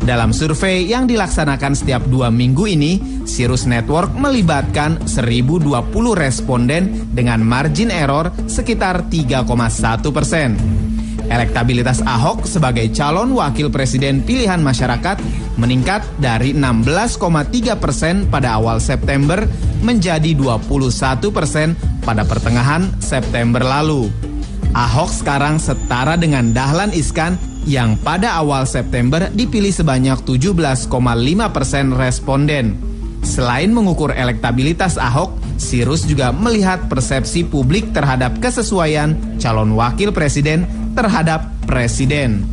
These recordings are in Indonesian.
Dalam survei yang dilaksanakan setiap 2 minggu ini, Sirus Network melibatkan 1.020 responden dengan margin error sekitar 3,1%. Elektabilitas Ahok sebagai calon wakil presiden pilihan masyarakat meningkat dari 16,3% pada awal September menjadi 21% pada pertengahan September lalu. Ahok sekarang setara dengan Dahlan Iskan yang pada awal September dipilih sebanyak 17,5% responden. Selain mengukur elektabilitas Ahok, Sirus juga melihat persepsi publik terhadap kesesuaian calon wakil presiden terhadap presiden.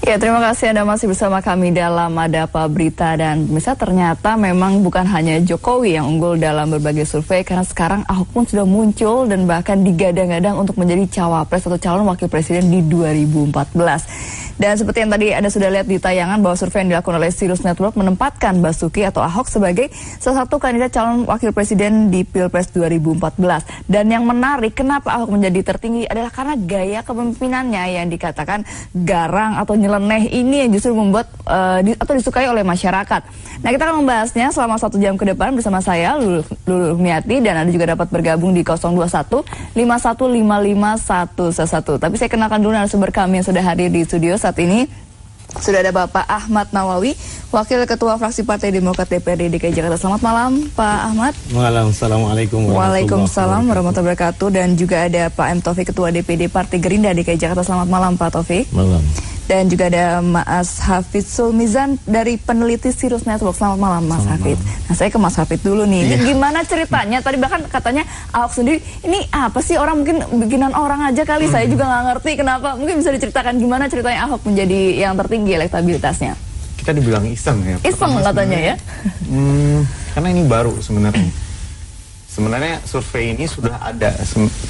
Ya, terima kasih Anda masih bersama kami dalam Adapa Berita. Dan misalnya ternyata memang bukan hanya Jokowi yang unggul dalam berbagai survei, karena sekarang Ahok pun sudah muncul dan bahkan digadang-gadang untuk menjadi cawapres atau calon wakil presiden di 2014. Dan seperti yang tadi Anda sudah lihat di tayangan bahwa survei yang dilakukan oleh Sirus Network menempatkan Basuki atau Ahok sebagai salah satu kandidat calon wakil presiden di Pilpres 2014. Dan yang menarik kenapa Ahok menjadi tertinggi adalah karena gaya kepemimpinannya yang dikatakan garang atau nyeleneh ini yang justru membuat atau disukai oleh masyarakat. Nah, kita akan membahasnya selama 1 jam ke depan bersama saya Lulu Lukmiati, dan Anda juga dapat bergabung di 021 5155 111. Tapi saya kenalkan dulu narasumber kami yang sudah hadir di studio saat ini. Sudah ada Bapak Ahmad Nawawi, Wakil Ketua Fraksi Partai Demokrat DPRD DKI Jakarta. Selamat malam Pak Ahmad. Malam, Assalamualaikum Waalaikumsalam warahmatullahi wabarakatuh. Dan juga ada Pak M. Taufik, Ketua DPD Partai Gerindra DKI Jakarta. Selamat malam Pak Taufik. Malam. Dan juga ada Mas Hafid Sulmizan dari peneliti Sirus Network. Selamat malam Mas Hafid. Nah, saya ke Mas Hafid dulu nih. Gimana ceritanya? Tadi bahkan katanya Ahok sendiri, ini apa sih, orang mungkin bikinan orang aja kali. Saya juga nggak ngerti kenapa. Mungkin bisa diceritakan gimana ceritanya Ahok menjadi yang tertinggi elektabilitasnya? Kita dibilang iseng ya. Iseng katanya ya. Karena ini baru sebenarnya. Sebenarnya survei ini sudah ada.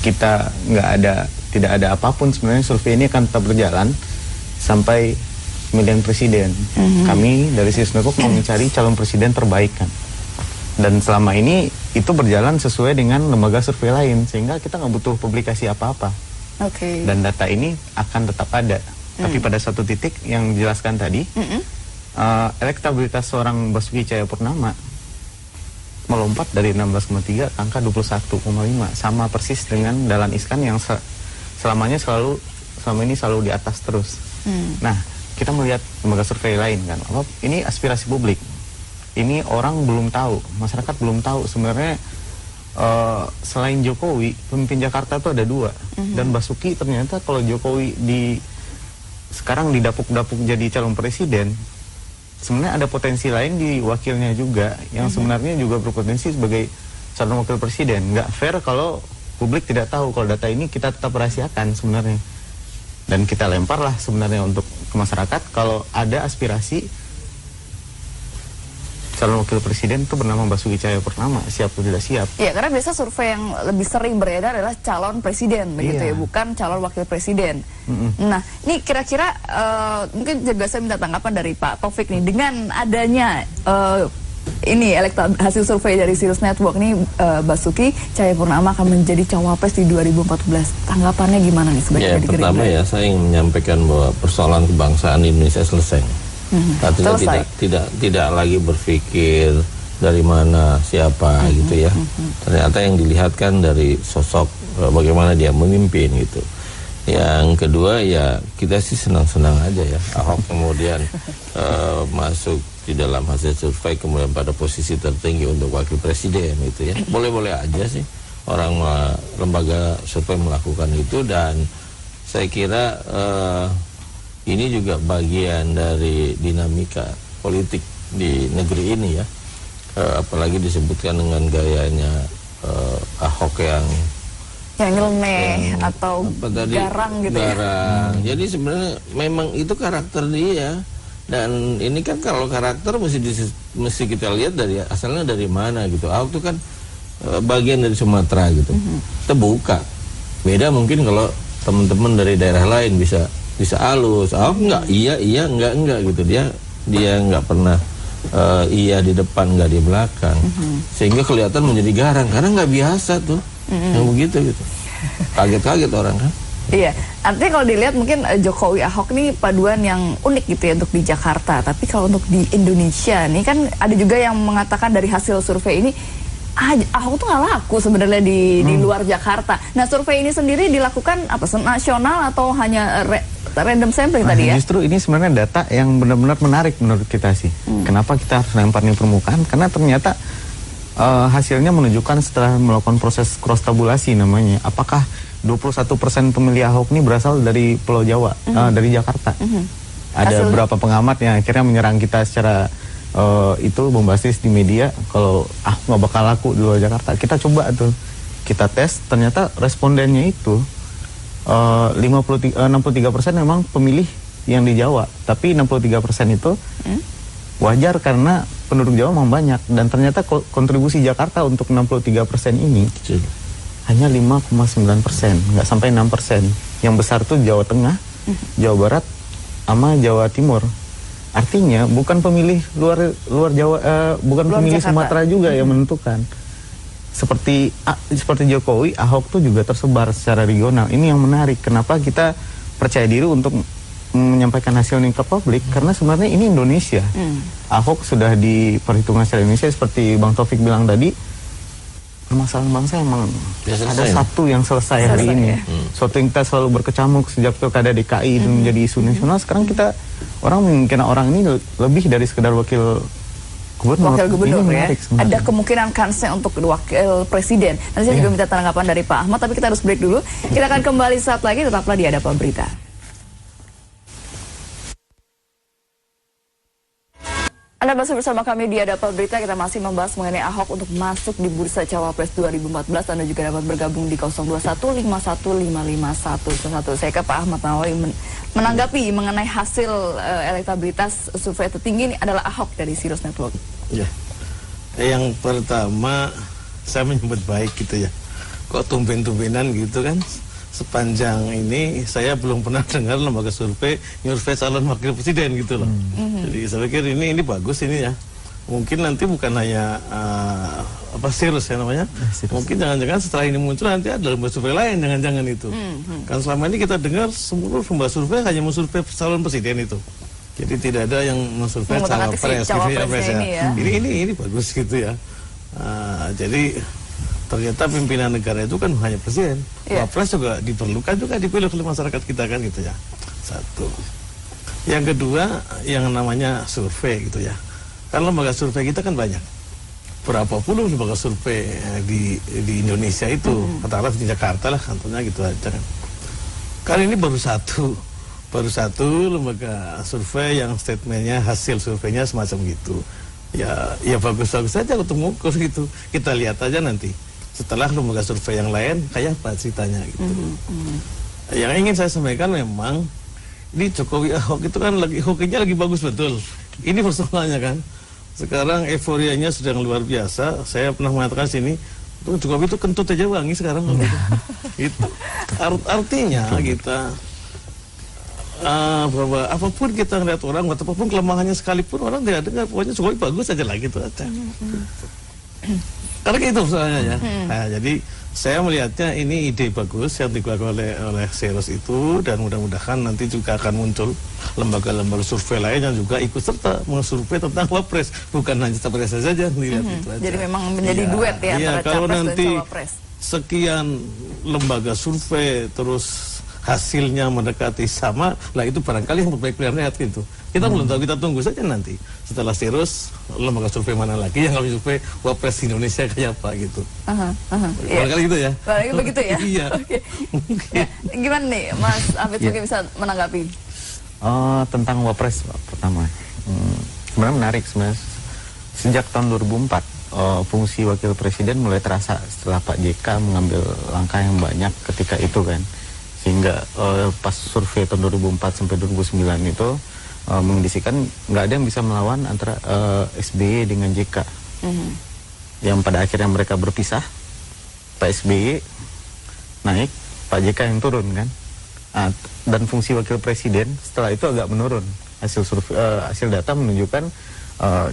Kita tidak ada apapun sebenarnya. Survei ini akan tetap berjalan sampai pemilihan presiden. Kami dari Sirus Network mau mencari calon presiden terbaik kan. Dan selama ini itu berjalan sesuai dengan lembaga survei lain, sehingga kita nggak butuh publikasi apa-apa. Dan data ini akan tetap ada. Tapi pada satu titik yang dijelaskan tadi, elektabilitas seorang Basuki Cahayapurnama melompat dari 16,3 ke angka 21,5, sama persis dengan Dahlan Iskan yang selama ini selalu di atas terus. Nah, kita melihat lembaga survei lain kan, ini aspirasi publik. Ini orang belum tahu, masyarakat belum tahu sebenarnya selain Jokowi, pemimpin Jakarta itu ada 2. Dan Basuki ternyata kalau Jokowi sekarang didapuk-dapuk jadi calon presiden, sebenarnya ada potensi lain di wakilnya juga yang sebenarnya juga berpotensi sebagai calon wakil presiden. Nggak fair kalau publik tidak tahu. Kalau data ini kita tetap rahasiakan sebenarnya. Dan kita lemparlah sebenarnya untuk ke masyarakat kalau ada aspirasi calon wakil presiden itu bernama Basuki Cahayapurnama, siap atau tidak siap. Iya, karena biasa survei yang lebih sering beredar adalah calon presiden, begitu ya, bukan calon wakil presiden. Nah, ini kira-kira mungkin juga saya minta tanggapan dari Pak Taufik nih, dengan adanya ini hasil survei dari Sirus Network nih, Basuki Cahayapurnama akan menjadi cawapres di 2014. Tanggapannya gimana nih sebagai ya, pertama ya saya ingin menyampaikan bahwa persoalan kebangsaan di Indonesia selesai. Artinya tidak lagi berpikir dari mana siapa gitu ya. Ternyata yang dilihatkan dari sosok bagaimana dia memimpin gitu. Yang kedua ya kita sih senang-senang aja ya Ahok kemudian masuk di dalam hasil survei kemudian pada posisi tertinggi untuk wakil presiden gitu ya. Boleh-boleh aja sih orang lembaga survei melakukan itu, dan saya kira ini juga bagian dari dinamika politik di negeri ini ya. Apalagi disebutkan dengan gayanya Ahok yang nyeleneh atau garang gitu ya. Jadi sebenarnya memang itu karakter dia. Dan ini kan kalau karakter mesti kita lihat dari asalnya dari mana gitu. Ahok itu kan bagian dari Sumatera gitu. Kita buka. Beda mungkin kalau teman-teman dari daerah lain bisa halus. Ahok enggak, iya enggak gitu. Dia enggak pernah iya di depan, enggak di belakang. Sehingga kelihatan menjadi garang karena enggak biasa tuh. Yang begitu gitu. Kaget-kaget orang kan. Iya, artinya kalau dilihat mungkin Jokowi Ahok ini paduan yang unik gitu ya untuk di Jakarta. Tapi kalau untuk di Indonesia nih kan ada juga yang mengatakan dari hasil survei ini Ahok tuh nggak laku sebenarnya di luar Jakarta. Nah, survei ini sendiri dilakukan apa nasional atau hanya random sampling tadi ya? Justru ini sebenarnya data yang benar-benar menarik menurut kita sih. Kenapa kita harus lempar di permukaan? Karena ternyata hasilnya menunjukkan setelah melakukan proses cross tabulasi namanya, apakah 21% pemilih Ahok ini berasal dari Pulau Jawa, dari Jakarta. Ada beberapa pengamat yang akhirnya menyerang kita secara itu membasis di media kalau nggak bakal laku di luar Jakarta. Kita coba tuh, kita tes, ternyata respondennya itu 63% memang pemilih yang di Jawa, tapi 63% itu wajar karena penduduk Jawa memang banyak, dan ternyata kontribusi Jakarta untuk 63% ini hanya 5,9%, nggak sampai 6%. Yang besar tuh Jawa Tengah, Jawa Barat, sama Jawa Timur. Artinya bukan pemilih luar Jawa, bukan luar pemilih Jakarta. Sumatera juga yang menentukan. Seperti Jokowi, Ahok tuh juga tersebar secara regional. Ini yang menarik. Kenapa kita percaya diri untuk menyampaikan hasil ini ke publik? Karena sebenarnya ini Indonesia. Ahok sudah diperhitungkan secara Indonesia, seperti Bang Taufik bilang tadi. Permasalahan bangsa emang ada satu yang selesai hari ini. Suatu yang kita selalu berkecamuk sejak pilkada DKI itu menjadi isu nasional. Sekarang kita menginginkan orang ini lebih dari sekedar wakil gubernur. Wakil gubernur ya. Sebenarnya. Ada kemungkinan kansnya untuk wakil presiden. Nanti saya juga minta tanggapan dari Pak Ahmad, tapi kita harus break dulu. Kita akan kembali saat lagi, tetaplah di Hadap Berita. Anda masih bersama kami di Hadap Berita. Kita masih membahas mengenai Ahok untuk masuk di bursa Cawapres 2014. Anda juga dapat bergabung di 0215155111. Saya ke Pak Ahmad Nawawi menanggapi mengenai hasil elektabilitas survei tertinggi ini adalah Ahok dari Sirus Network. Ya, yang pertama saya menyebut baik gitu ya. Kok tumben-tumbenan gitu kan? Sepanjang ini saya belum pernah dengar lembaga survei calon wakil presiden gitu loh. Jadi saya pikir ini bagus ini ya. Mungkin nanti bukan hanya Sirus ya namanya. Mungkin jangan-jangan setelah ini muncul nanti ada lembaga survei lain, jangan-jangan itu. Kan selama ini kita dengar seluruh lembaga survei hanya mensurvei calon presiden itu. Jadi tidak ada yang mensurvei cawapres gitu ya. Ini bagus gitu ya. Jadi ternyata pimpinan negara itu kan hanya presiden. Wapres juga diperlukan, juga dipilih oleh masyarakat kita kan gitu ya. Satu. Yang kedua yang namanya survei gitu ya. Kan lembaga survei kita kan banyak. Berapa puluh lembaga survei di Indonesia itu. Katakanlah di Jakarta lah contohnya gitu aja kan. Kali ini baru satu lembaga survei yang statementnya hasil surveinya semacam gitu. Ya bagus-bagus saja untuk mengukur gitu. Kita lihat aja nanti. Setelah lembaga survei yang lain kayak apa ceritanya gitu. Yang ingin saya sampaikan memang ini Jokowi Ahok itu kan hokinya lagi bagus betul. Ini persoalannya kan. Sekarang euforianya sedang luar biasa. Saya pernah mengatakan sini, Jokowi itu kentut aja wangi sekarang. Itu artinya kita bahwa apapun kita ngeliat orang, apapun kelemahannya sekalipun orang tidak dengar, pokoknya Jokowi bagus aja lah gitu aja. Karena itu soalnya ya. Nah, jadi saya melihatnya ini ide bagus yang dikeluarkan oleh Sirus itu, dan mudah-mudahan nanti juga akan muncul lembaga-lembaga survei lain yang juga ikut serta mensurvei tentang Wapres, bukan hanya Capres saja. Lihat itu aja. Jadi memang menjadi duet ya antara kalau Capres nanti dan Cawapres. Sekian lembaga survei terus hasilnya mendekati sama, lah itu barangkali yang terbaik pilihan rakyat gitu. Kita belum tahu, kita tunggu saja nanti. Setelah Sirus, lembaga survei mana lagi yang kami survei Wapres Indonesia kayak apa gitu. Barangkali gitu ya. Barangkali begitu ya. Iya. Ya, gimana nih, Mas Afid mungkin bisa menanggapi? Tentang Wapres pertama, sebenarnya menarik sebenarnya. Sejak tahun 2004, fungsi wakil presiden mulai terasa setelah Pak JK mengambil langkah yang banyak ketika itu kan. Sehingga pas survei tahun 2004 sampai 2009 itu mengindisikan nggak ada yang bisa melawan antara SBY dengan JK. Yang pada akhirnya mereka berpisah, Pak SBY naik, Pak JK yang turun kan. Dan fungsi wakil presiden setelah itu agak menurun. Hasil data menunjukkan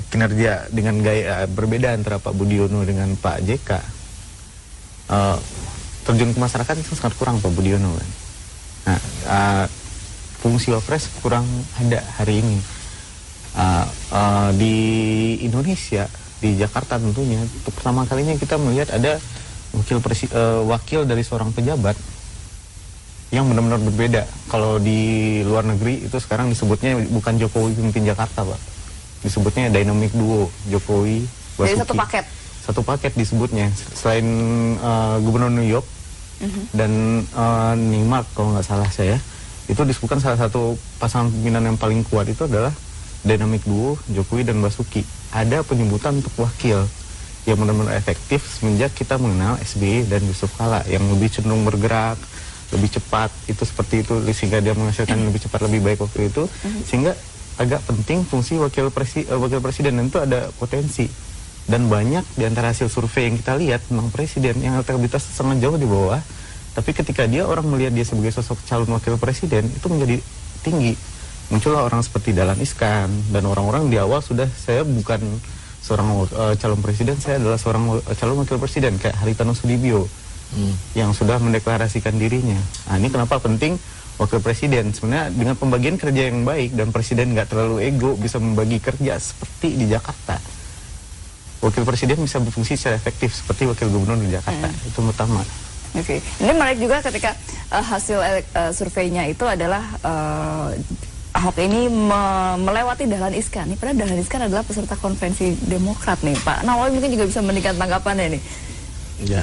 kinerja dengan gaya berbeda antara Pak Budiono dengan Pak JK. Terjun ke masyarakat itu sangat kurang Pak Budiono kan. Nah, fungsi wapres kurang ada hari ini. Di Indonesia, di Jakarta tentunya, untuk pertama kalinya kita melihat ada wakil dari seorang pejabat yang benar-benar berbeda. Kalau di luar negeri itu sekarang disebutnya bukan Jokowi pemimpin Jakarta, Pak. Disebutnya dynamic duo, Jokowi, Basuki. Jadi satu paket? Satu paket disebutnya. Selain Gubernur New York dan Newmark kalau nggak salah saya, itu disebutkan salah satu pasangan pimpinan yang paling kuat itu adalah dynamic duo Jokowi dan Basuki. Ada penyebutan untuk wakil yang benar-benar efektif semenjak kita mengenal SBY dan Yusuf Kala yang lebih cenderung bergerak, lebih cepat, itu seperti itu, sehingga dia menghasilkan lebih cepat, lebih baik waktu itu, sehingga agak penting fungsi wakil presiden, dan itu ada potensi. Dan banyak di antara hasil survei yang kita lihat tentang presiden yang elektabilitas sangat jauh di bawah, tapi ketika orang melihat dia sebagai sosok calon wakil presiden, itu menjadi tinggi. Muncullah orang seperti Dahlan Iskan, dan orang-orang di awal sudah, saya bukan seorang calon presiden, saya adalah seorang calon wakil presiden, kayak Haritanu Sudibyo, yang sudah mendeklarasikan dirinya. Nah, ini kenapa penting wakil presiden. Sebenarnya dengan pembagian kerja yang baik, dan presiden nggak terlalu ego, bisa membagi kerja seperti di Jakarta, wakil presiden bisa berfungsi secara efektif seperti wakil gubernur di Jakarta. Itu pertama. Oke. Ini menarik juga ketika hasil surveinya itu adalah Ahok ini melewati Dahlan Iskan. Nih, padahal Dahlan Iskan adalah peserta konvensi Demokrat nih, Pak Nawawi mungkin juga bisa memberikan tanggapannya nih. Ya,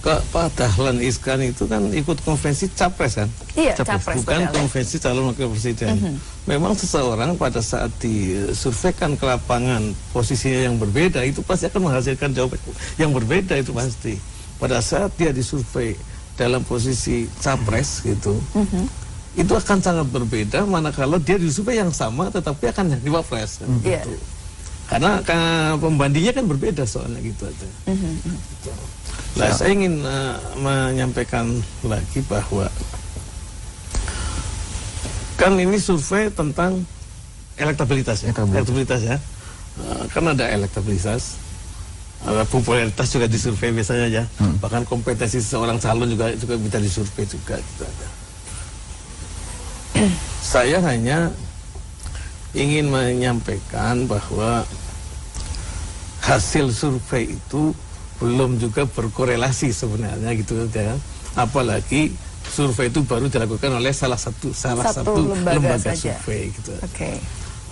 Pak Dahlan Iskan itu kan ikut konvensi capres kan? Iya, capres. Bukan konvensi calon wakil presiden. Memang seseorang pada saat disurveikan ke lapangan posisinya yang berbeda, itu pasti akan menghasilkan jawaban yang berbeda, itu pasti. Pada saat dia disurvei dalam posisi capres gitu, itu akan sangat berbeda manakala dia disurvei yang sama tetapi akan jadi wapres gitu. Karena pembandingnya kan berbeda soalnya gitu aja. Nah, saya ingin menyampaikan lagi bahwa kan ini survei tentang elektabilitas ya. Elektabilitas ya. Kan ada elektabilitas, ada popularitas juga disurvei biasanya ya. Bahkan kompetensi seorang calon juga bisa disurvei juga gitu ada. Saya hanya ingin menyampaikan bahwa hasil survei itu belum juga berkorelasi sebenarnya gitu ya. Apalagi survei itu baru dilakukan oleh salah satu lembaga survei gitu.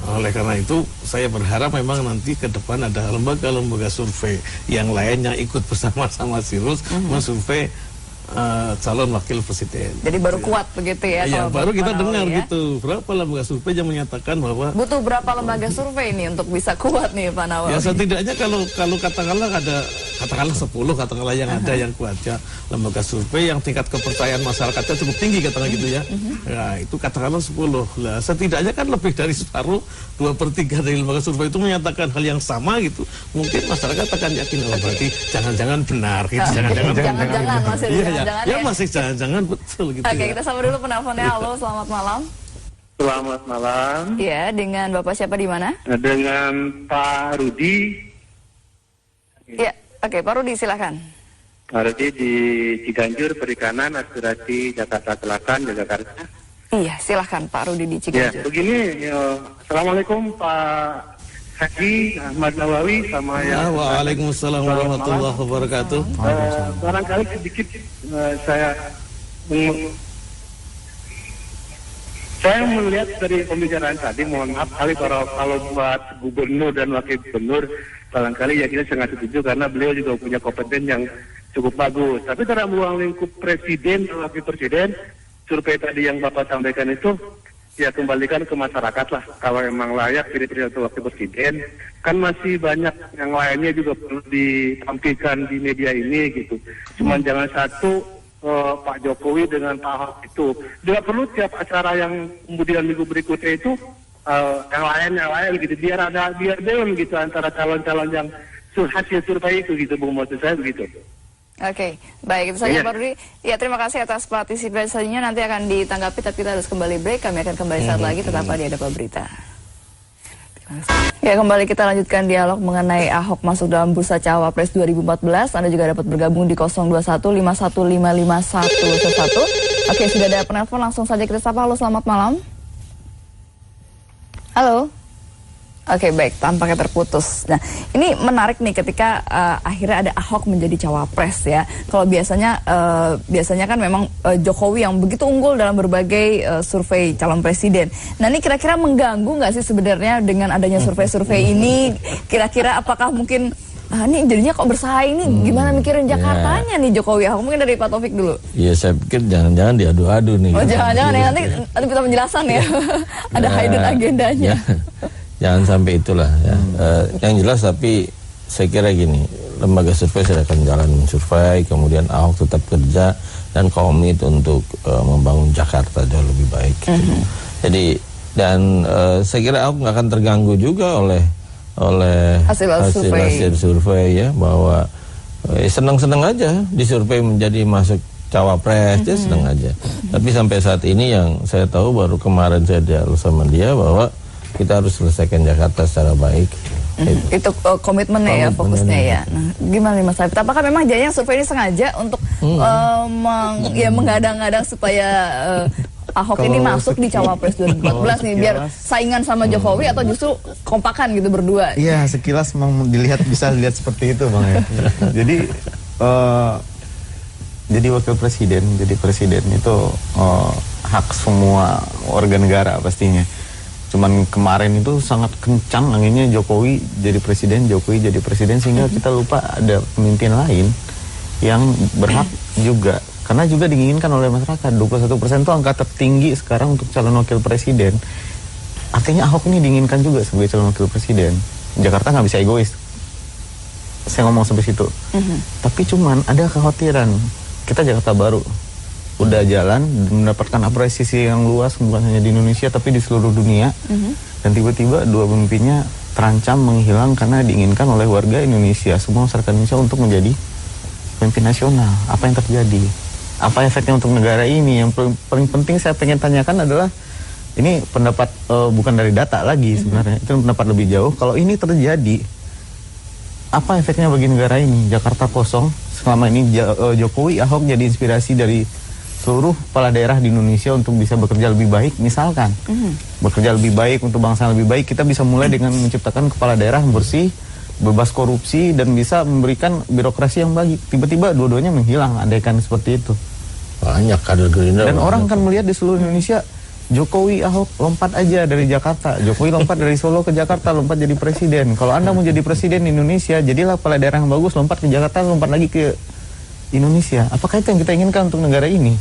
Oleh karena itu saya berharap memang nanti ke depan ada lembaga-lembaga survei yang lainnya ikut bersama-sama Sirus mensurvei calon wakil presiden. Jadi baru kuat begitu ya? Iya, baru kita dengar gitu. Berapa lembaga survei yang menyatakan bahwa butuh berapa lembaga survei ini untuk bisa kuat nih, Pak Nawawi? Ya setidaknya kalau katakanlah ada 10 katakanlah yang ada yang kuat ya, lembaga survei yang tingkat kepercayaan masyarakatnya cukup tinggi katakanlah gitu ya. Nah, itu katakanlah 10. Lah setidaknya kan lebih dari separuh, 2/3 dari lembaga survei itu menyatakan hal yang sama gitu. Mungkin masyarakat akan yakin oh berarti jangan-jangan benar gitu. Jangan-jangan maksudnya. Ya masih jangan-jangan betul gitu. Oke, kita sambut dulu penelponnya. Halo, selamat malam. Selamat malam. Ya, dengan Bapak siapa di mana? Dengan Pak Rudi. Ya, oke, Pak Rudi silakan. Pak Rudi di Ciganjur, Perikanan, Aspirasi Jakarta Selatan, Jakarta. Iya, silakan Pak Rudi di Ciganjur. Ya, begini, Assalamualaikum Pak Haji Ahmad Nawawi sama ya. Waalaikumsalam warahmatullahi wabarakatuh. Barangkali sedikit saya melihat dari pembicaraan tadi, mohon maaf kali kalau buat gubernur dan wakil gubernur barangkali ya kita sangat setuju karena beliau juga punya kompeten yang cukup bagus. Tapi dalam ruang lingkup presiden dan wakil presiden, survei tadi yang Bapak sampaikan itu ya kembalikan ke masyarakat lah. Kalau emang layak pilih atau wakil presiden, kan masih banyak yang lainnya juga perlu ditampilkan di media ini gitu. Cuman jangan satu Pak Jokowi dengan Pak Ahok itu. Juga perlu tiap acara yang kemudian minggu berikutnya itu yang lain gitu. Biar deum gitu antara calon-calon yang hasil survei itu gitu, Bung, maksud saya begitu. Oke, baik, itu saja Pak Rudi. Ya, terima kasih atas partisipasinya. Nanti akan ditanggapi, tapi kita harus kembali break. Kami akan kembali saat lagi, tetap di Hadap Berita. Ya, kembali kita lanjutkan dialog mengenai Ahok masuk dalam bursa Cawapres 2014. Anda juga dapat bergabung di 021 51555111. Oke, sudah ada penelpon, langsung saja kita sapa. Halo, selamat malam. Halo. Oke, baik, tampaknya terputus. Nah, ini menarik nih ketika akhirnya ada Ahok menjadi cawapres ya. Kalau biasanya kan memang Jokowi yang begitu unggul dalam berbagai survei calon presiden. Nah, ini kira-kira mengganggu nggak sih sebenarnya dengan adanya survei-survei ini? Kira-kira apakah mungkin ini jadinya kok bersaing nih? Gimana mikirin Jakartanya nih Jokowi Ahok? Mungkin dari Pak Taufik dulu. Iya, saya pikir jangan-jangan diadu-adu nih. Oh, jangan-jangan ya, nanti kita penjelasan ya. Ada hidden agendanya. Jangan sampai itulah ya. Yang jelas tapi saya kira gini, lembaga survei sudah akan jalan mensurvei, kemudian Ahok tetap kerja dan komit untuk membangun Jakarta jauh lebih baik. Gitu. Jadi dan saya kira Ahok nggak akan terganggu juga oleh hasil survei ya, bahwa senang-senang aja disurvei menjadi masuk cawapres, dia senang aja. Tapi sampai saat ini yang saya tahu baru kemarin saya dialog sama dia bahwa kita harus selesaikan Jakarta secara baik. Itu komitmennya ya, fokusnya ya. Nah, gimana nih Mas Habib? Apakah memang jadinya survei ini sengaja untuk menggadang-gadang supaya Ahok ini masuk di Cawapres 2014 nih, biar saingan sama Jokowi atau justru kompakan gitu berdua? Iya, sekilas memang bisa dilihat seperti itu Bang ya. Jadi wakil presiden, jadi presiden itu hak semua warga negara pastinya. Cuman kemarin itu sangat kencang anginnya Jokowi jadi presiden sehingga kita lupa ada pemimpin lain yang berhak juga, karena juga diinginkan oleh masyarakat. 21% itu angka tertinggi sekarang untuk calon wakil presiden. Artinya Ahok ini diinginkan juga sebagai calon wakil presiden. Jakarta nggak bisa egois. Saya ngomong sampai situ. Tapi cuman ada kekhawatiran, kita Jakarta baru udah jalan, mendapatkan apresiasi yang luas bukan hanya di Indonesia tapi di seluruh dunia, dan tiba-tiba dua pemimpinnya terancam menghilang karena diinginkan oleh warga Indonesia, semua masyarakat Indonesia untuk menjadi pemimpin nasional. Apa yang terjadi? Apa efeknya untuk negara ini? Yang paling penting saya pengen tanyakan adalah, ini pendapat bukan dari data lagi sebenarnya, itu pendapat lebih jauh. Kalau ini terjadi, apa efeknya bagi negara ini? Jakarta kosong, selama ini Jokowi, Ahok jadi inspirasi dari seluruh kepala daerah di Indonesia untuk bisa bekerja lebih baik, misalkan bekerja lebih baik untuk bangsa yang lebih baik. Kita bisa mulai dengan menciptakan kepala daerah yang bersih, bebas korupsi, dan bisa memberikan birokrasi yang baik. Tiba-tiba dua-duanya menghilang, andaikan seperti itu. Banyak kader Gerindra. Dan orang kan melihat di seluruh Indonesia, Jokowi, Ahok lompat aja dari Jakarta, Jokowi lompat dari Solo ke Jakarta, lompat jadi presiden. Kalau Anda mau jadi presiden di Indonesia, jadilah kepala daerah yang bagus, lompat ke Jakarta, lompat lagi ke Indonesia. Apakah itu yang kita inginkan untuk negara ini?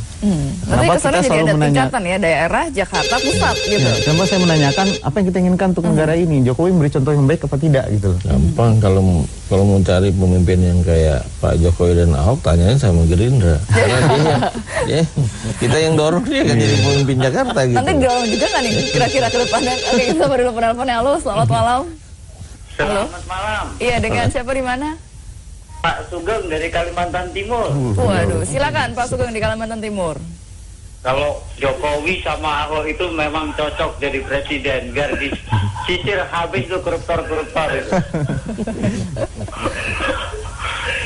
Kenapa kita selalu menanyakan ya, daerah, Jakarta, pusat gitu. Ya, kenapa saya menanyakan apa yang kita inginkan untuk negara ini? Jokowi memberi contoh yang baik apa tidak gitu? Gampang, kalau mau cari pemimpin yang kayak Pak Jokowi dan Ahok, tanyain sama Gerindra. Karena kita yang dorong dia kan jadi pemimpin Jakarta gitu. Nanti dorong juga kan nih kira-kira ke depannya. Oke, kita beri dulu penelpon. Halo, selamat malam. Selamat malam. Iya, dengan siapa di mana? Pak Sugeng dari Kalimantan Timur. Waduh, silakan Pak Sugeng di Kalimantan Timur. Kalau Jokowi sama Ahok itu memang cocok jadi presiden, biar disisir habis tuh koruptor-koruptor itu.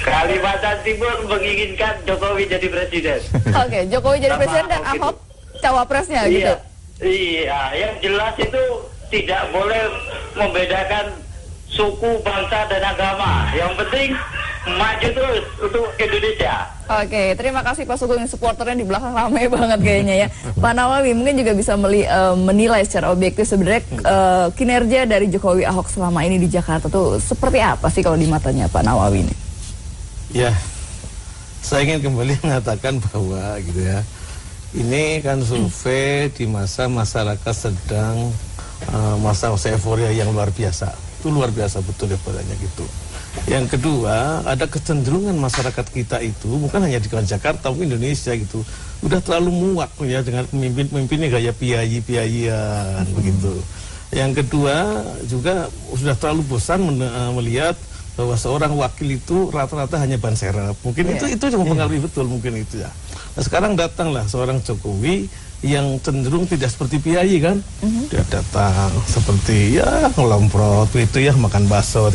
Kalimantan Timur menginginkan Jokowi jadi presiden. Oke, Jokowi jadi presiden dan Ahok cawapresnya gitu. Iya, yang jelas itu tidak boleh membedakan suku, bangsa, dan agama. Yang penting maju terus untuk Indonesia. Oke, terima kasih Pak Sugeng, supporternya di belakang ramai banget kayaknya ya. Pak Nawawi mungkin juga bisa menilai secara objektif sebenarnya kinerja dari Jokowi Ahok selama ini di Jakarta tuh seperti apa sih kalau di matanya Pak Nawawi ini? Ya, saya ingin kembali mengatakan bahwa gitu ya, ini kan survei di masa masyarakat sedang masa euforia yang luar biasa. Itu luar biasa betul euforianya gitu. Yang kedua, ada kecenderungan masyarakat kita itu bukan hanya di Jakarta, tapi Indonesia gitu, udah terlalu muak ya dengan pemimpin-pemimpinnya gaya piyayi-piyayian begitu. Yang kedua juga sudah terlalu bosan melihat bahwa seorang wakil itu rata-rata hanya ban serep. Mungkin itu cuma mempengaruhi betul mungkin itu ya. Nah, sekarang datanglah seorang Jokowi yang cenderung tidak seperti piyayi kan. Dia datang seperti ya ngelomprot itu ya, makan bakso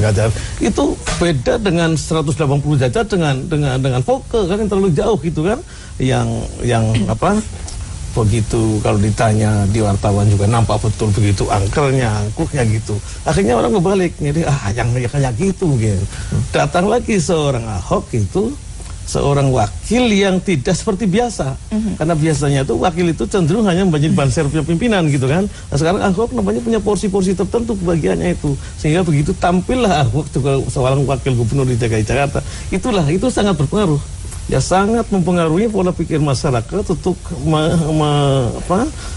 itu beda dengan 180 derajat dengan Foke kan, yang terlalu jauh gitu kan, yang apa? Begitu kalau ditanya di wartawan juga nampak betul begitu angkelnya, angkuhnya gitu. Akhirnya orang berbalik, jadi yang kayak gitu. Datang lagi seorang Ahok itu, seorang wakil yang tidak seperti biasa. Karena biasanya tuh wakil itu cenderung hanya menjadi ban serepnya pimpinan gitu kan. Nah, sekarang Ahok namanya punya porsi-porsi tertentu bagiannya itu. Sehingga begitu tampillah Ahok juga seorang wakil gubernur di DKI Jakarta. Itu sangat berpengaruh. Ya sangat mempengaruhi pola pikir masyarakat untuk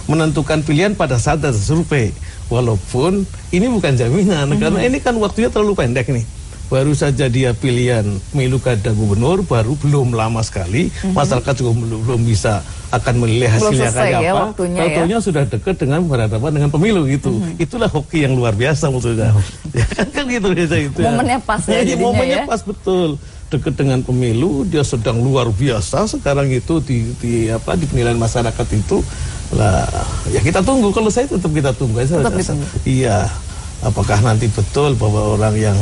menentukan pilihan pada saat ada survei. Walaupun ini bukan jaminan, karena ini kan waktunya terlalu pendek nih. Baru saja dia pilihan pemilu kada gubernur, baru belum lama sekali. Masyarakat juga belum bisa akan menilai hasilnya kayak apa. Waktunya sudah dekat dengan berhadapan dengan pemilu gitu. Itulah hoki yang luar biasa maksudnya. Ya kan gitu biasa itu. Momennya pas ya jadinya momennya pas betul. Dekat dengan pemilu, dia sedang luar biasa sekarang itu di penilaian masyarakat itu lah. Ya kita tunggu, kalau saya tetap kita tunggu. Iya, apakah nanti betul bahwa orang yang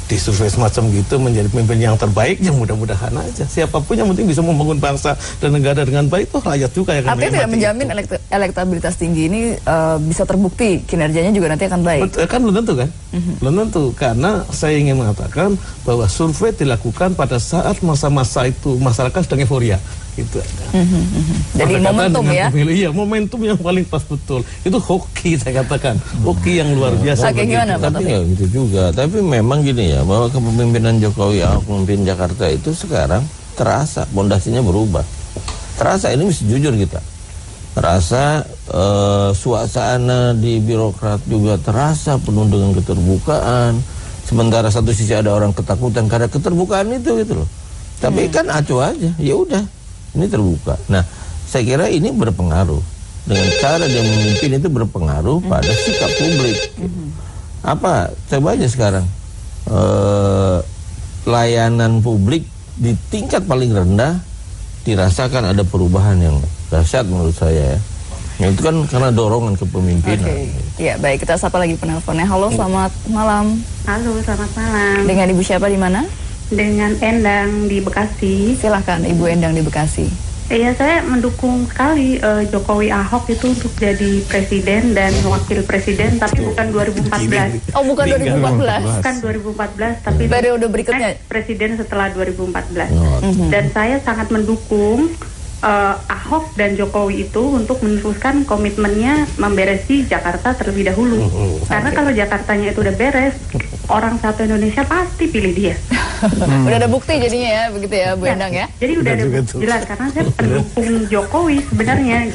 disurvei semacam gitu menjadi pemimpin yang terbaik, yang mudah-mudahan aja. Siapapun yang penting bisa membangun bangsa dan negara dengan baik, toh rakyat juga yang akan artinya tidak menjamin elektabilitas tinggi ini bisa terbukti kinerjanya juga nanti akan baik. Kan belum tentu kan? Belum tentu, karena saya ingin mengatakan bahwa survei dilakukan pada saat masa-masa itu masyarakat sedang euforia. Gitu. Jadi momentum ya? Iya, momentum yang paling pas betul. Itu hoki saya katakan, hoki yang luar biasa. Oke, gimana Pak? Tapi ya gitu juga. Tapi memang gini ya, bahwa kepemimpinan Jokowi Ahok memimpin Jakarta itu sekarang terasa pondasinya berubah. Terasa, ini mesti jujur kita. Terasa suasana di birokrat juga terasa penuh dengan keterbukaan. Sementara satu sisi ada orang ketakutan karena keterbukaan itu gitu loh. Tapi kan acuh aja, ya udah. Ini terbuka. Nah, saya kira ini berpengaruh. Dengan cara dia memimpin itu berpengaruh pada sikap publik. Apa? Coba aja sekarang. Layanan publik di tingkat paling rendah dirasakan ada perubahan yang dahsyat menurut saya ya. Itu kan karena dorongan kepemimpinan. Ya, baik, kita sapa lagi penelponnya. Halo, selamat malam. Halo, selamat malam. Dengan Ibu siapa di mana? Dengan Endang di Bekasi. Silahkan Ibu Endang di Bekasi. Iya, saya mendukung sekali Jokowi Ahok itu untuk jadi presiden dan wakil presiden, tapi bukan 2014. Oh, bukan 2014. Bukan 2014, tapi periode berikutnya. Presiden setelah 2014. Dan saya sangat mendukung Ahok dan Jokowi itu untuk meneruskan komitmennya memberesi Jakarta terlebih dahulu. Karena kalau Jakartanya itu udah beres, orang satu Indonesia pasti pilih dia. Udah ada bukti jadinya ya, begitu ya Bu Endang ya? Jadi udah ada jelas, karena saya pendukung Jokowi sebenarnya.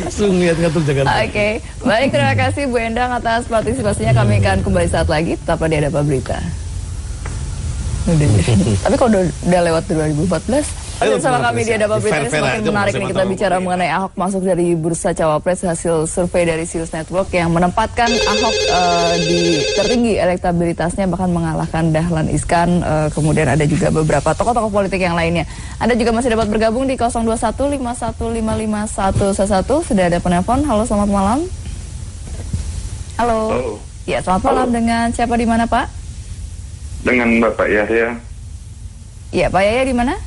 Oke, baik, terima kasih Bu Endang atas partisipasinya. Kami akan kembali saat lagi, tetap di Ada Apa Berita. Tapi kalau udah lewat 2014, bersama kami di Ada Apa Berita ini semakin menarik nih kita bicara mengenai Ahok masuk dari bursa cawapres. Hasil survei dari Sirius Network yang menempatkan Ahok di tertinggi elektabilitasnya, bahkan mengalahkan Dahlan Iskan. Kemudian ada juga beberapa tokoh-tokoh politik yang lainnya. Anda juga masih dapat bergabung di 02151551111. Sudah ada penelpon. Halo, selamat malam. Halo. Ya, selamat malam. Dengan siapa di mana, Pak? Dengan Bapak Yahya. Ya, Pak Yahya di mana?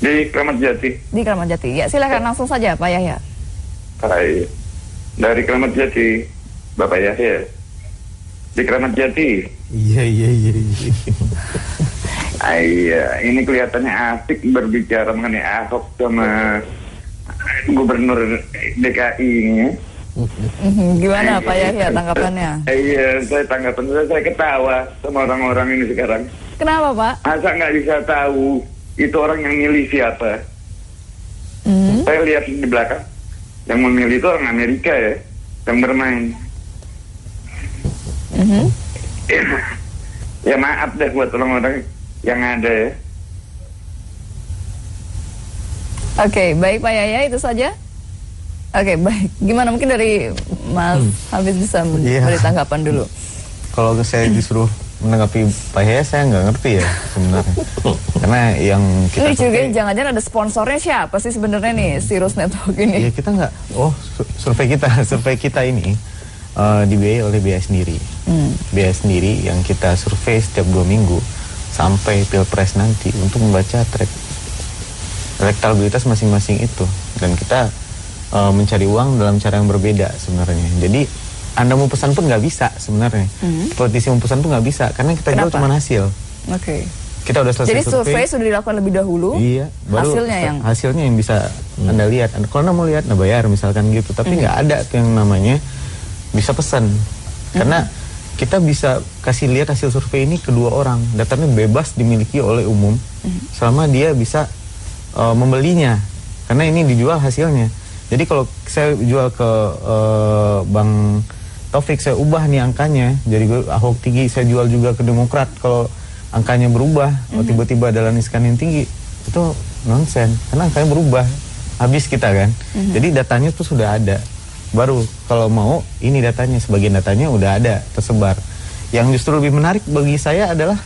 Di Kramat Jati. Di Kramat Jati. Ya, silakan langsung saja Pak Yahya. Hai. Dari Kramat Jati, Bapak Yahya. Di Kramat Jati. Iya. Iya, ini kelihatannya asik berbicara mengenai Ahok sama Gubernur DKI ini. Gimana Pak Yahya tanggapannya? Iya, saya ketawa sama orang-orang ini sekarang. Kenapa Pak? Masa nggak bisa tahu itu orang yang milih siapa? Saya lihat di belakang, yang memilih itu orang Amerika ya, yang bermain. Ya maaf deh buat orang-orang yang ada ya. Oke, baik Pak Yahya, itu saja. Oke, baik. Gimana, mungkin dari Mas Hafiz bisa memberi tanggapan dulu. Kalau saya disuruh menanggapi Pak Yahya, saya nggak ngerti ya sebenarnya. Karena yang kita curigain jangan-jangan ada sponsornya siapa sih sebenarnya nih Sirius Network ini? Ya kita nggak. Survei kita ini dibiayai oleh BI sendiri. BI sendiri yang kita survei setiap 2 minggu sampai Pilpres nanti untuk membaca track elektabilitas masing-masing itu, dan kita mencari uang dalam cara yang berbeda sebenarnya. Jadi Anda mau pesan pun nggak bisa sebenarnya. Politisi mau pesan pun nggak bisa karena kita jual cuma hasil. Kita udah selesai. Jadi survei sudah dilakukan lebih dahulu. Iya, baru hasilnya yang bisa Anda lihat. Kalau Anda mau lihat, Anda bayar misalkan gitu. Tapi nggak ada tuh yang namanya bisa pesan. Karena kita bisa kasih lihat hasil survei ini kedua orang. Datanya bebas dimiliki oleh umum selama dia bisa membelinya. Karena ini dijual hasilnya. Jadi kalau saya jual ke Bang Taufik, saya ubah nih angkanya. Jadi Ahok tinggi, saya jual juga ke Demokrat. Kalau angkanya berubah, tiba-tiba Dahlan Iskan yang tinggi, itu nonsen. Karena angkanya berubah, habis kita kan. Jadi datanya itu sudah ada. Baru kalau mau, ini datanya, sebagian datanya udah ada, tersebar. Yang justru lebih menarik bagi saya adalah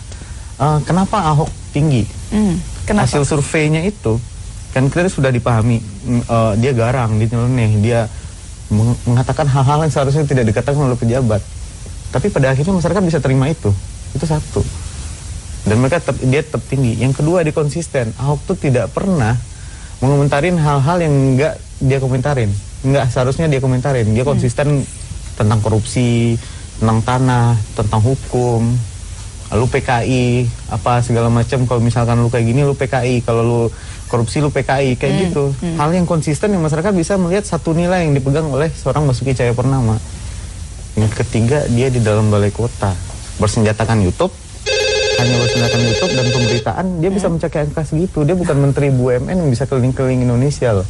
kenapa Ahok tinggi. Hasil surveinya itu, kan kita sudah dipahami, dia garang, dia nyeleneh, dia mengatakan hal-hal yang seharusnya tidak dikatakan oleh pejabat. Tapi pada akhirnya masyarakat bisa terima itu satu. Dan mereka dia tetap tinggi. Yang kedua, dia konsisten. Ahok tuh tidak pernah mengomentarin hal-hal yang enggak dia komentarin. Enggak seharusnya dia komentarin. Dia konsisten tentang korupsi, tentang tanah, tentang hukum, lalu PKI, apa segala macam. Kalau misalkan lu kayak gini, lu PKI. Kalau lu korupsi, lu PKI. Kayak gitu. Hal yang konsisten yang masyarakat bisa melihat satu nilai yang dipegang oleh seorang Basuki Cahayapurnama. Yang ketiga, dia di dalam balai kota. Bersenjatakan YouTube, hanya bersenjatakan YouTube dan pemberitaan, dia bisa mencapai angka segitu. Dia bukan Menteri BUMN yang bisa keliling-keliling Indonesia loh.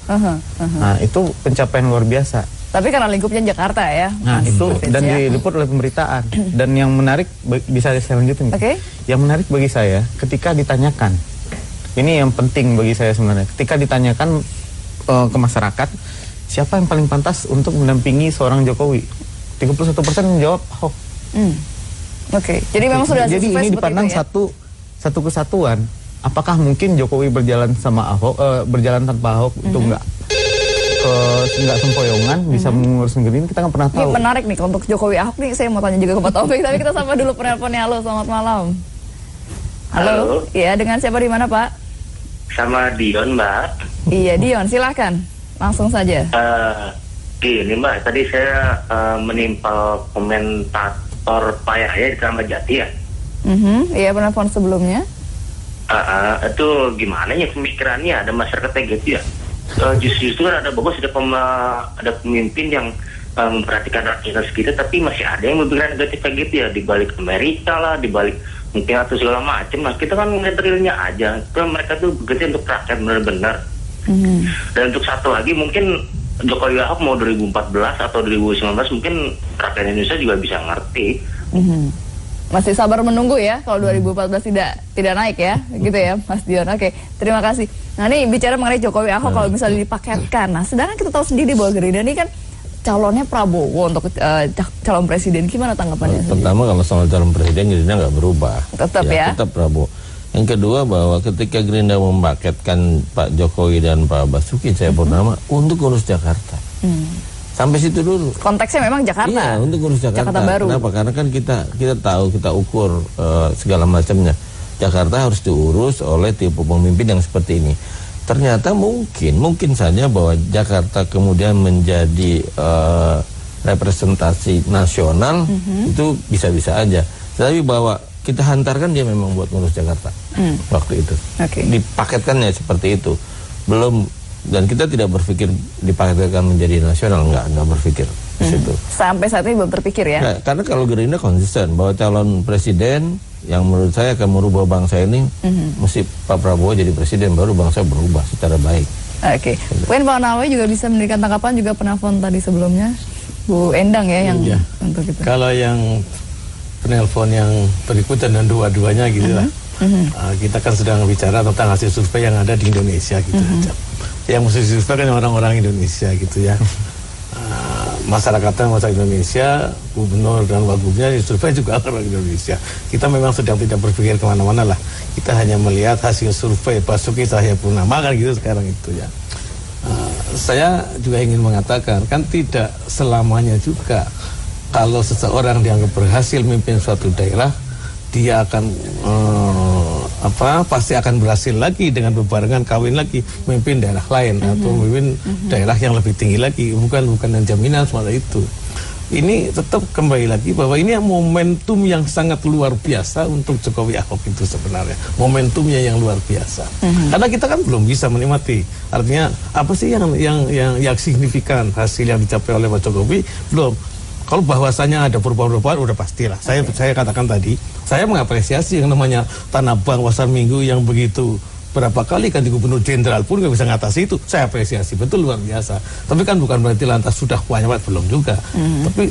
Nah, itu pencapaian luar biasa. Tapi karena lingkupnya Jakarta ya. Nah, itu dan diliput oleh pemberitaan. Dan yang menarik, bisa saya lanjutin. Yang menarik bagi saya, ketika ditanyakan, ini yang penting bagi saya sebenarnya, ketika ditanyakan ke masyarakat, siapa yang paling pantas untuk mendampingi seorang Jokowi? 31% menjawab Ahok. Jadi memang sudah. Jadi ini dipandang ya? satu kesatuan. Apakah mungkin Jokowi berjalan sama Ahok, berjalan tanpa Ahok itu enggak sempoyongan, bisa mengurus negeri ini, kita nggak pernah tahu. Ini menarik nih untuk Jokowi Ahok nih, saya mau tanya juga ke Pak Taufik, tapi kita sama dulu penelponnya. Halo, selamat malam. Halo. Iya, dengan siapa di mana Pak? Sama Dion, Mbak. Iya, Dion, silahkan. Langsung saja. Gini Mbak, tadi saya menimpal komentator Pak Yahya di Kramat Jati ya. Iya, penelpon sebelumnya. Itu gimana ya pemikirannya, ada masyarakatnya gitu ya. Justru ada bagus, ada pemimpin yang memperhatikan rakyat kita, tapi masih ada yang berpikiran negatif kayak gitu ya, di balik Amerika lah, di balik mungkin atau segala macam. Nah, kita kan ngeliat realnya aja. Kan mereka tuh bekerja untuk rakyat benar-benar. Dan untuk satu lagi, mungkin Jokowi Ahok mau 2014 atau 2019, mungkin rakyat Indonesia juga bisa ngerti. Masih sabar menunggu ya, kalau 2014 tidak naik ya, gitu ya Mas Dion. Oke, terima kasih. Nah ini bicara mengenai Jokowi Ahok kalau misalnya dipaketkan. Nah sedangkan kita tahu sendiri bahwa Gerindra ini kan calonnya Prabowo untuk calon presiden. Gimana tanggapannya? Pertama, kalau soal calon presiden Gerindra nggak berubah. Tetap ya? Tetap Prabowo. Yang kedua, bahwa ketika Gerindra mempaketkan Pak Jokowi dan Pak Basuki Cahayapurnama untuk urus Jakarta. Sampai situ dulu. Konteksnya memang Jakarta. Iya, untuk urus Jakarta. Baru. Kenapa? Karena kan kita tahu, kita ukur segala macamnya. Jakarta harus diurus oleh tipe pemimpin yang seperti ini. Ternyata mungkin saja bahwa Jakarta kemudian menjadi representasi nasional, itu bisa-bisa aja. Tetapi bahwa kita hantarkan dia memang buat ngurus Jakarta waktu itu. Dipaketkannya seperti itu. Belum. Dan kita tidak berpikir dipaketkan menjadi nasional, nggak berpikir di situ. Sampai saat ini belum terpikir ya? Nah, karena kalau Gerindra konsisten bahwa calon presiden yang menurut saya akan merubah bangsa ini, mesti Pak Prabowo jadi presiden, baru bangsa berubah secara baik. Mungkin Pak Nawawi juga bisa memberikan tanggapan, juga penelpon tadi sebelumnya, Bu Endang ya yang untuk itu. Kalau yang penelpon yang berikutan dan dua-duanya gitu lah, kita kan sedang bicara tentang hasil survei yang ada di Indonesia gitu aja. Yang mesti disurvei kan orang-orang Indonesia gitu ya. Masyarakatnya masyarakat Indonesia, gubernur dan wagubnya disurvei juga orang Indonesia. Kita memang sedang tidak berpikir kemana-mana lah. Kita hanya melihat hasil survei Basuki Cahayapurnama kan gitu sekarang itu ya. Saya juga ingin mengatakan, kan tidak selamanya juga kalau seseorang dianggap berhasil memimpin suatu daerah, dia akan pasti akan berhasil lagi dengan bebarengan kawin lagi memimpin daerah lain atau memimpin daerah yang lebih tinggi lagi, bukan jaminan semata itu. Ini tetap kembali lagi bahwa ini momentum yang sangat luar biasa untuk Jokowi Ahok itu sebenarnya. Momentumnya yang luar biasa. Karena kita kan belum bisa menikmati. Artinya apa sih yang signifikan hasil yang dicapai oleh Pak Jokowi? Belum. Kalau bahwasanya ada perubahan-perubahan udah pastilah. Saya katakan tadi, saya mengapresiasi yang namanya Tanah Abang, Pasar Minggu yang begitu berapa kali ganti gubernur jenderal pun nggak bisa ngatasi itu. Saya apresiasi, betul luar biasa. Tapi kan bukan berarti lantas sudah banyak, belum juga.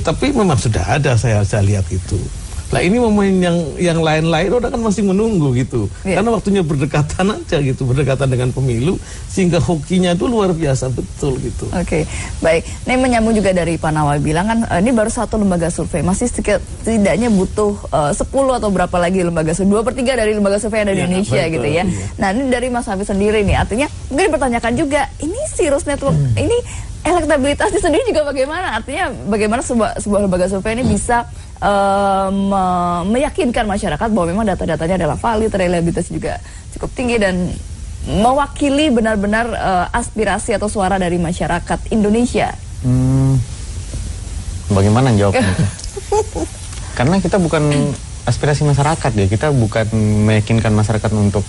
Tapi memang sudah ada, saya lihat itu. Nah ini momen yang lain-lain udah kan masih menunggu gitu. Karena waktunya berdekatan aja gitu, berdekatan dengan pemilu, sehingga hokinya itu luar biasa betul gitu. Oke, baik. Ini menyambung juga dari Pak Nawawi bilang kan ini baru satu lembaga survei, masih setidaknya butuh 10 atau berapa lagi lembaga survei, 2/3 dari lembaga survei yang ada di Indonesia betul, gitu ya. Nah ini dari Mas Hafiz sendiri nih, artinya mungkin dipertanyakan juga, ini Sirus Network ini elektabilitasnya sendiri juga bagaimana? Artinya bagaimana sebuah lembaga survei ini bisa meyakinkan masyarakat bahwa memang data-datanya adalah valid, reliabilitasnya juga cukup tinggi dan mewakili benar-benar aspirasi atau suara dari masyarakat Indonesia. Bagaimana jawabnya? Karena kita bukan aspirasi masyarakat ya, kita bukan meyakinkan masyarakat untuk,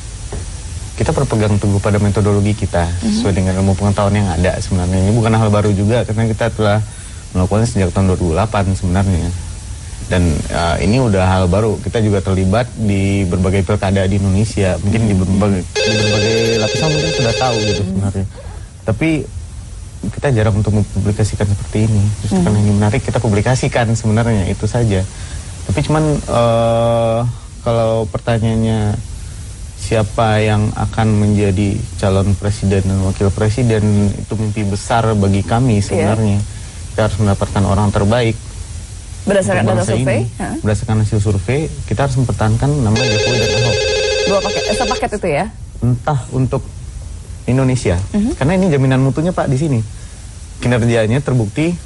kita berpegang teguh pada metodologi kita sesuai dengan ilmu pengetahuan yang ada sebenarnya. Ini bukan hal baru juga karena kita telah melakukannya sejak tahun 2008 sebenarnya. Dan ini udah hal baru. Kita juga terlibat di berbagai pilkada di Indonesia. Mungkin di berbagai lapisan mungkin sudah tahu gitu sebenarnya. Tapi kita jarang untuk mempublikasikan seperti ini. Justru karena ini menarik kita publikasikan sebenarnya, itu saja. Tapi cuman kalau pertanyaannya siapa yang akan menjadi calon presiden dan wakil presiden, itu mimpi besar bagi kami sebenarnya. Kita harus mendapatkan orang terbaik. Berdasarkan data survei? Berdasarkan hasil survei, kita harus mempertahankan nama Jokowi dan Ahok. Dua paket, sepaket itu ya? Entah untuk Indonesia, karena ini jaminan mutunya Pak di sini. Kinerjanya terbukti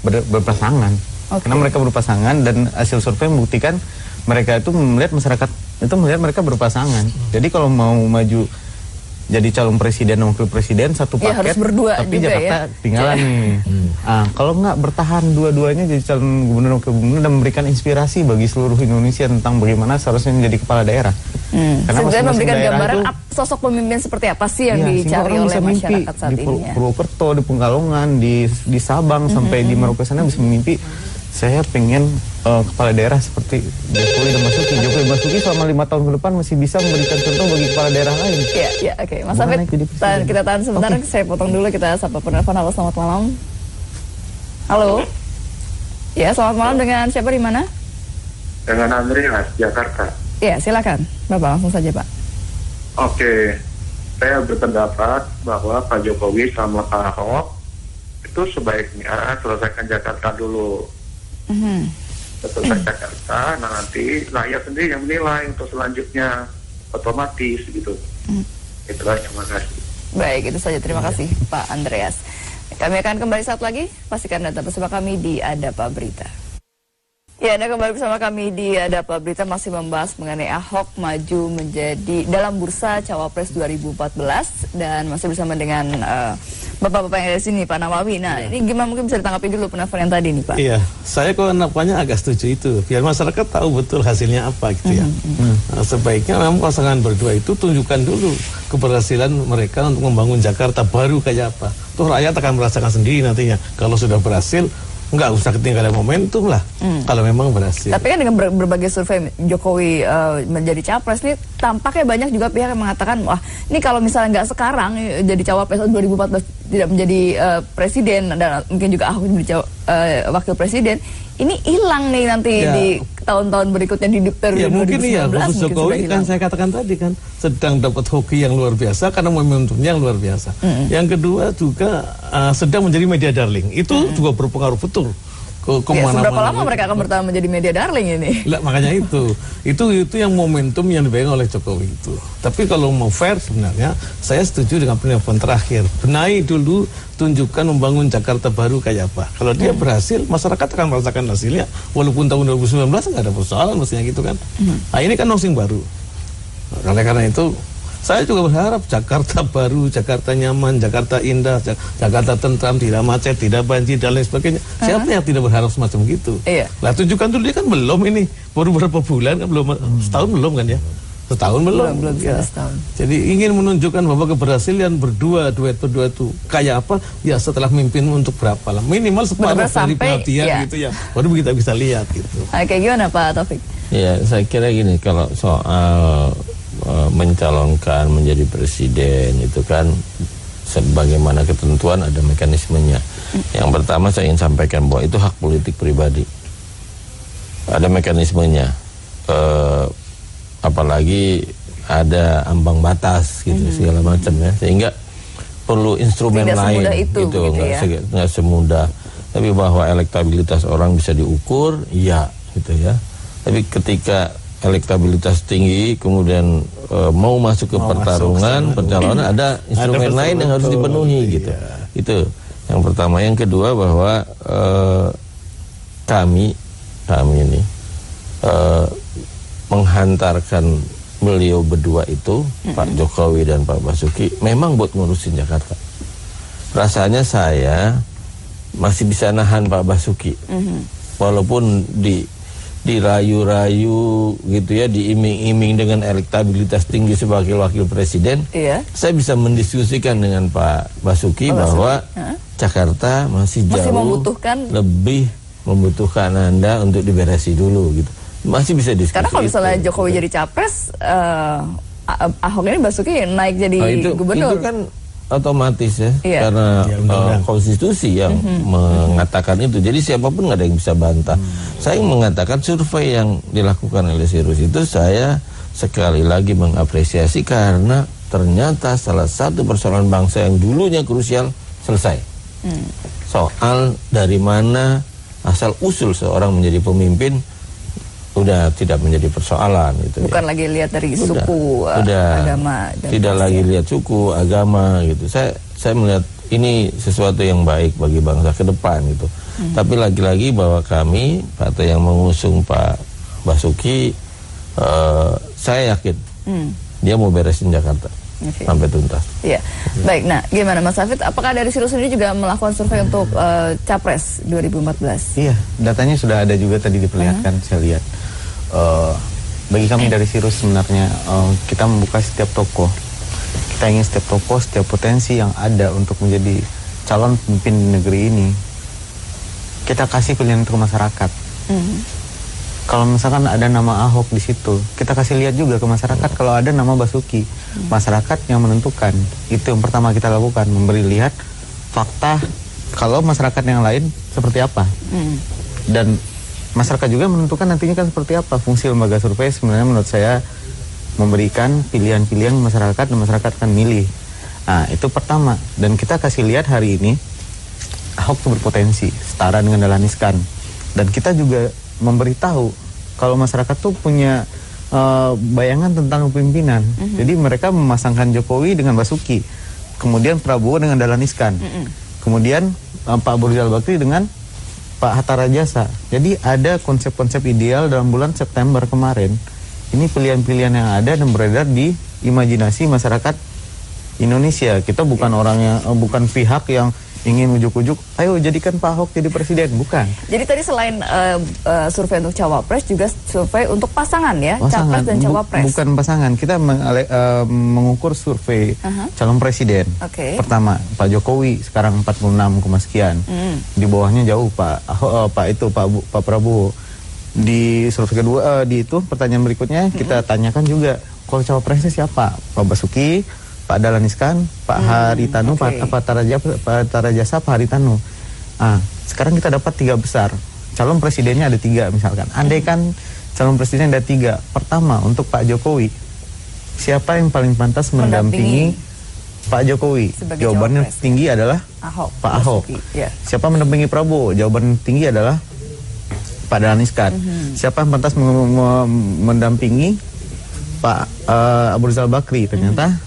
berpasangan, karena mereka berpasangan dan hasil survei membuktikan mereka itu melihat masyarakat itu melihat mereka berpasangan. Jadi kalau mau maju jadi calon presiden dan wakil presiden satu paket, harus berdua tapi juga Jakarta tinggalan nih. Kalau nggak bertahan dua-duanya jadi calon gubernur wakil gubernur dan memberikan inspirasi bagi seluruh Indonesia tentang bagaimana seharusnya menjadi kepala daerah. Karena sebenarnya memberikan gambaran itu, sosok pemimpin seperti apa sih yang dicari oleh masyarakat saat ini. Di Purwokerto, di Pekalongan, di Sabang sampai di Merauke sana bisa memimpi. Saya pengen kepala daerah seperti Jokowi dan Basuki. Jokowi dan Basuki selama 5 tahun ke depan masih bisa memberikan contoh bagi kepala daerah lain. Iya, oke. Mas Hafid, kita tahan sebentar. Saya potong dulu, kita sapa penelpon. Halo, selamat malam. Halo. Ya, selamat malam, dengan siapa di mana? Dengan Andreas, Jakarta. Iya, silakan. Bapak, langsung saja, Pak. Oke. Saya berpendapat bahwa Pak Jokowi sama Pak Ahok itu sebaiknya selesaikan Jakarta dulu. Selesai Jakarta, nanti rakyat sendiri yang menilai untuk selanjutnya, otomatis gitu. Itulah, terima kasih. Baik, itu saja. Terima kasih Pak Andreas. Kami akan kembali saat lagi. Pastikan data bersama kami di Adapa Berita. Ya, Anda kembali bersama kami di Adapa Berita, masih membahas mengenai Ahok maju menjadi dalam bursa Cawapres 2014 dan masih bersama dengan bapak-bapak yang ada di sini, Pak Nawawi. Nah, ini gimana, mungkin bisa ditanggapi dulu penelpon yang tadi nih, Pak? Iya, saya kok nampaknya agak setuju itu, biar masyarakat tahu betul hasilnya apa gitu ya. Nah, sebaiknya memang pasangan berdua itu tunjukkan dulu keberhasilan mereka untuk membangun Jakarta baru kayak apa. Tuh rakyat akan merasakan sendiri nantinya. Kalau sudah berhasil, nggak usah ketinggalan momentum lah kalau memang berhasil. Tapi kan dengan berbagai survei Jokowi menjadi capres nih, tampaknya banyak juga pihak yang mengatakan, wah ini kalau misalnya nggak sekarang jadi cawapres 2014 tidak menjadi presiden dan mungkin juga Ahok menjadi wakil presiden, ini hilang nih nanti di tahun-tahun berikutnya di periode 2019. Mungkin iya, Bapak Jokowi kan saya katakan tadi kan sedang dapat hoki yang luar biasa karena momentumnya yang luar biasa. Yang kedua juga sedang menjadi media darling. Itu juga berpengaruh betul ke kemana-mana. Seberapa lama mereka akan bertahan menjadi media darling ini? Lah, makanya itu yang momentum yang dipegang oleh Jokowi itu. Tapi kalau mau fair sebenarnya saya setuju dengan penelpon terakhir. Benahi dulu, tunjukkan membangun Jakarta baru kayak apa. Kalau dia berhasil, masyarakat akan merasakan hasilnya. Walaupun tahun 2019 nggak ada persoalan mestinya gitu kan. Nah, ini kan nosing baru. Karena itu saya juga berharap Jakarta baru, Jakarta nyaman, Jakarta indah, Jakarta tentram, tidak macet, tidak banjir dan lain sebagainya. Siapa yang tidak berharap semacam gitu? Iya. Lah tunjukkan dulu, dia kan belum ini, baru beberapa bulan kan, belum setahun belum kan ya? Setahun belum ya. Setahun. Jadi ingin menunjukkan bahwa keberhasilan duet berdua itu kayak apa? Ya setelah mimpin untuk berapa lah? Minimal separuh dari pelatihan gitu ya. Baru kita bisa lihat gitu. Oke, gimana Pak Taufik? Ya, saya kira gini, kalau soal mencalonkan menjadi presiden itu kan sebagaimana ketentuan ada mekanismenya. Yang pertama saya ingin sampaikan bahwa itu hak politik pribadi. Ada mekanismenya. Apalagi ada ambang batas gitu segala macam ya. Sehingga perlu instrumen tidak lain itu, gitu, nggak semudah. Tapi bahwa elektabilitas orang bisa diukur, ya gitu ya. Tapi ketika elektabilitas tinggi kemudian mau masuk ke pertarungan pencalonan, ada instrumen lain yang harus dipenuhi gitu. Itu yang pertama. Yang kedua bahwa kami ini menghantarkan beliau berdua itu, Pak Jokowi dan Pak Basuki, memang buat ngurusin Jakarta. Rasanya saya masih bisa nahan Pak Basuki, walaupun dirayu-rayu gitu ya, diiming-iming dengan elektabilitas tinggi sebagai wakil presiden. Saya bisa mendiskusikan dengan Pak Basuki bahwa Jakarta masih jauh lebih membutuhkan Anda untuk diberesi dulu gitu. Masih bisa diskusi. Karena kalau misalnya Jokowi jadi capres, Ahok ini Basuki naik jadi gubernur. Itu kan otomatis ya, karena konstitusi yang mengatakan itu. Jadi siapapun nggak ada yang bisa bantah. Saya mengatakan survei yang dilakukan oleh Sirus itu saya sekali lagi mengapresiasi karena ternyata salah satu persoalan bangsa yang dulunya krusial selesai. Soal dari mana asal usul seorang menjadi pemimpin udah tidak menjadi persoalan gitu. Bukan lagi lihat dari suku, agama. Tidak lagi lihat suku, agama gitu. Saya melihat ini sesuatu yang baik bagi bangsa ke depan gitu. Tapi lagi-lagi bahwa kami partai yang mengusung Pak Basuki, saya yakin dia mau beresin Jakarta sampai tuntas. Iya. Baik, nah gimana Mas Hafid? Apakah dari Sirus sendiri juga melakukan survei untuk Capres 2014? Iya, datanya sudah ada juga tadi diperlihatkan, saya lihat. Bagi kami dari Sirus sebenarnya kita membuka setiap tokoh. Kita ingin setiap tokoh, setiap potensi yang ada untuk menjadi calon pemimpin negeri ini, kita kasih pilihan untuk masyarakat. Kalau misalkan ada nama Ahok di situ, kita kasih lihat juga ke masyarakat kalau ada nama Basuki. Masyarakat yang menentukan. Itu yang pertama kita lakukan, memberi lihat fakta kalau masyarakat yang lain seperti apa. Dan masyarakat juga menentukan nantinya kan seperti apa. Fungsi lembaga survei sebenarnya menurut saya memberikan pilihan-pilihan masyarakat dan masyarakat akan milih. Nah, itu pertama. Dan kita kasih lihat hari ini Ahok itu berpotensi setara dengan Dahlan Iskan. Dan kita juga memberitahu kalau masyarakat tuh punya bayangan tentang kepemimpinan. Jadi mereka memasangkan Jokowi dengan Basuki, kemudian Prabowo dengan Dahlan Iskan, kemudian Pak Abu Rizal Bakri dengan Pak Hatta Rajasa. Jadi ada konsep-konsep ideal dalam bulan September kemarin. Ini pilihan-pilihan yang ada dan beredar di imajinasi masyarakat Indonesia. Kita bukan orang yang bukan pihak yang ingin ujuk-ujuk, ayo jadikan Pak Ahok jadi presiden, bukan. Jadi tadi selain survei untuk cawapres, juga survei untuk pasangan ya, capres dan cawapres. Bukan pasangan, kita mengukur survei calon presiden. Pertama, Pak Jokowi sekarang 46, sekian. Di bawahnya jauh Pak Prabowo. Di survei kedua, di itu pertanyaan berikutnya kita tanyakan juga, kalau cawapresnya siapa? Pak Basuki, Pak Dahlan Iskan, Pak Haritanu, Pak Hatta Rajasa, Pak Haritanu. Sekarang kita dapat 3 besar. Calon presidennya ada 3 misalkan. Andai kan calon presiden ada 3. Pertama, untuk Pak Jokowi, siapa yang paling pantas mendampingi Pak Jokowi? Jawabannya tinggi adalah Pak Ahok. Siapa mendampingi Prabowo? Jawaban tinggi adalah Pak Dahlan Iskan. Siapa yang pantas mendampingi Pak Abu Rizal Bakri? Ternyata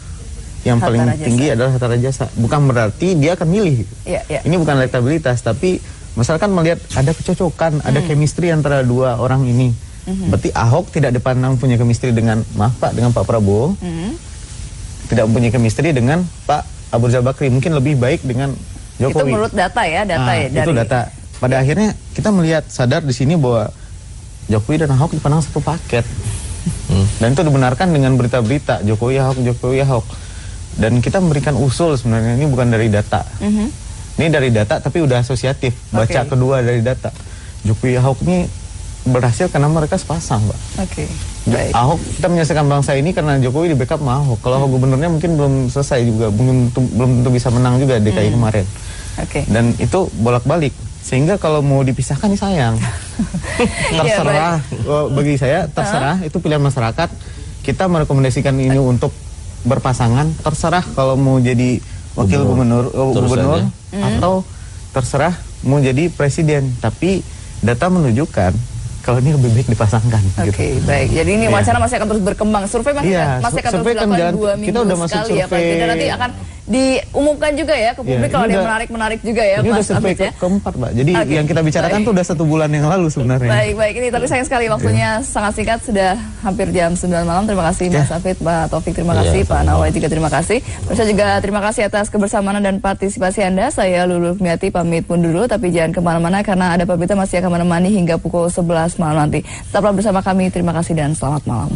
yang paling tinggi adalah Hatta Rajasa. Bukan berarti dia akan milih. Ini bukan elektabilitas, tapi misalkan melihat ada kecocokan, ada chemistry antara 2 orang ini. Berarti Ahok tidak dipandang punya chemistry dengan Pak Prabowo. Tidak punya chemistry dengan Pak Abu Rizal Bakri. Mungkin lebih baik dengan Jokowi. Itu menurut data ya, Itu data. Pada akhirnya kita melihat sadar di sini bahwa Jokowi dan Ahok dipandang satu paket. Dan itu dibenarkan dengan berita-berita Jokowi Ahok. Dan kita memberikan usul sebenarnya, ini bukan dari data. Ini dari data tapi udah asosiatif. Baca kedua dari data. Jokowi Ahok ini berhasil karena mereka sepasang, Mbak. Baik. Ahok, kita menyelesaikan bangsa ini karena Jokowi di backup sama Ahok. Kalau Ahok gubernurnya mungkin belum selesai juga, belum tentu bisa menang juga DKI kemarin. Dan itu bolak-balik. Sehingga kalau mau dipisahkan ini sayang. Terserah, bagi saya terserah, itu pilihan masyarakat. Kita merekomendasikan ini untuk berpasangan, terserah kalau mau jadi wakil gubernur atau terserah mau jadi presiden. Tapi data menunjukkan kalau ini lebih baik dipasangkan. Baik. Jadi ini wacana masih akan terus berkembang. Survei masih akan terus dilakukan 2 minggu sekali ya Pak. Dan nanti akan diumumkan juga ya ke publik kalau ada yang menarik juga ya ini Mas survei Afid ya. keempat, Mbak. Jadi yang kita bicarakan tuh udah 1 bulan yang lalu sebenarnya. Baik. Ini tapi sayang sekali waktunya sangat singkat, sudah hampir jam 9 malam. Terima kasih Mas Afid, Pak Taufik, terima kasih, Pak Nawai juga terima kasih. Saya juga terima kasih atas kebersamaan dan partisipasi Anda. Saya Lulu Miati pamit pun dulu, tapi jangan kemana-mana karena ada Pak Berita masih akan menemani hingga pukul 11 malam nanti. Tetaplah bersama kami, terima kasih dan selamat malam.